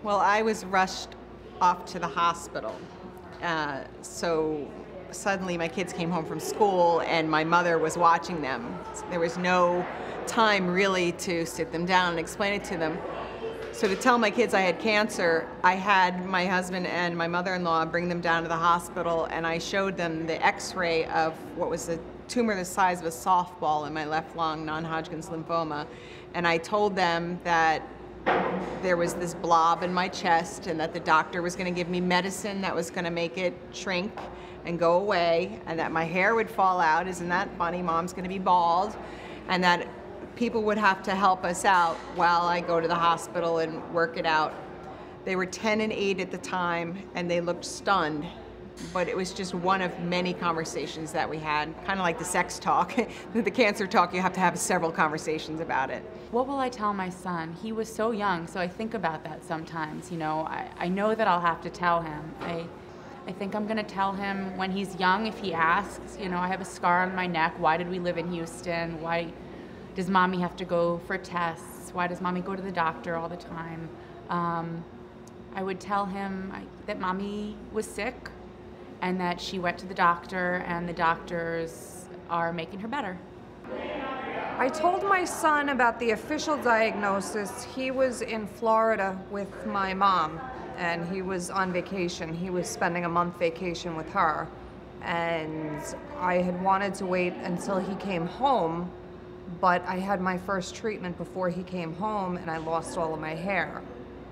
Well, I was rushed off to the hospital. So suddenly my kids came home from school and my mother was watching them. There was no time really to sit them down and explain it to them. So to tell my kids I had cancer, I had my husband and my mother-in-law bring them down to the hospital, and I showed them the x-ray of what was a tumor the size of a softball in my left lung, non-Hodgkin's lymphoma. And I told them that there was this blob in my chest and that the doctor was going to give me medicine that was going to make it shrink and go away, and that my hair would fall out. Isn't that funny? Mom's going to be bald. And that people would have to help us out while I go to the hospital and work it out. They were 10 and 8 at the time, and they looked stunned. But it was just one of many conversations that we had, kind of like the sex talk. The cancer talk, you have to have several conversations about it. What will I tell my son? He was so young, so I think about that sometimes. You know, I know that I'll have to tell him. I think I'm gonna tell him when he's young, if he asks, you know, I have a scar on my neck. Why did we live in Houston? Why does mommy have to go for tests? Why does mommy go to the doctor all the time? I would tell him that mommy was sick and that she went to the doctor and the doctors are making her better. I told my son about the official diagnosis. He was in Florida with my mom and he was on vacation. He was spending a month vacation with her. And I had wanted to wait until he came home, but I had my first treatment before he came home and I lost all of my hair.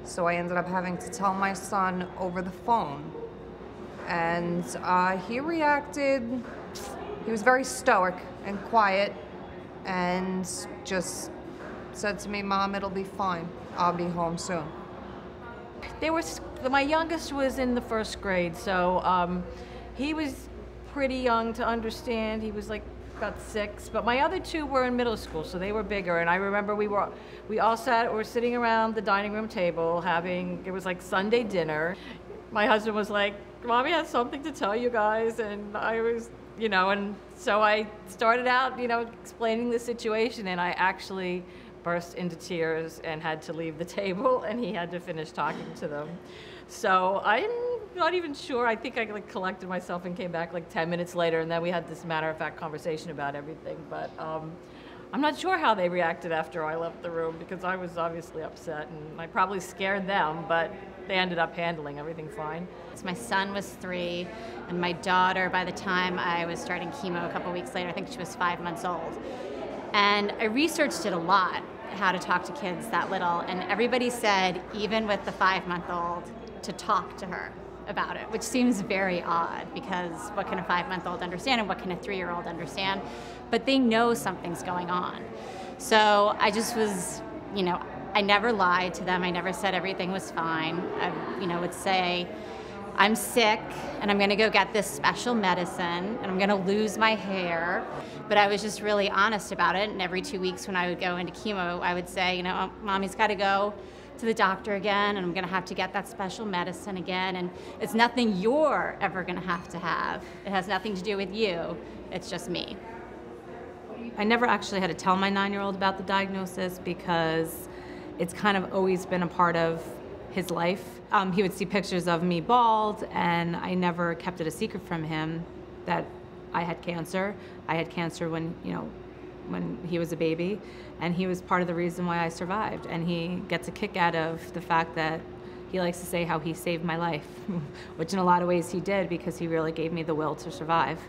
So I ended up having to tell my son over the phone. And he reacted, he was very stoic and quiet and just said to me, "Mom, it'll be fine. I'll be home soon." My youngest was in the first grade, so he was pretty young to understand. He was like about 6, but my other two were in middle school, so they were bigger. And I remember we were sitting around the dining room table it was like Sunday dinner. My husband was like, "Mommy has something to tell you guys," and I was, you know, and so I started out, you know, explaining the situation, and I actually burst into tears and had to leave the table, and he had to finish talking to them. So I'm not even sure. I think I like collected myself and came back like 10 minutes later, and then we had this matter-of-fact conversation about everything. But I'm not sure how they reacted after I left the room, because I was obviously upset, and I probably scared them, but they ended up handling everything fine. My son was 3, and my daughter, by the time I was starting chemo a couple weeks later, I think she was 5 months old. And I researched it a lot, how to talk to kids that little, and everybody said, even with the 5-month-old, to talk to her about it, which seems very odd, because what can a 5-month-old understand and what can a 3-year-old understand? But they know something's going on. So I just was, you know, I never lied to them. I never said everything was fine. I, you know, would say, "I'm sick and I'm gonna go get this special medicine and I'm gonna lose my hair." But I was just really honest about it. And every 2 weeks when I would go into chemo, I would say, you know, "Mommy's gotta go to the doctor again and I'm gonna have to get that special medicine again. And it's nothing you're ever gonna have to have. It has nothing to do with you. It's just me." I never actually had to tell my 9-year-old about the diagnosis because it's kind of always been a part of his life. He would see pictures of me bald, and I never kept it a secret from him that I had cancer. I had cancer when he was a baby, and he was part of the reason why I survived. And he gets a kick out of the fact that he likes to say how he saved my life, which in a lot of ways he did, because he really gave me the will to survive.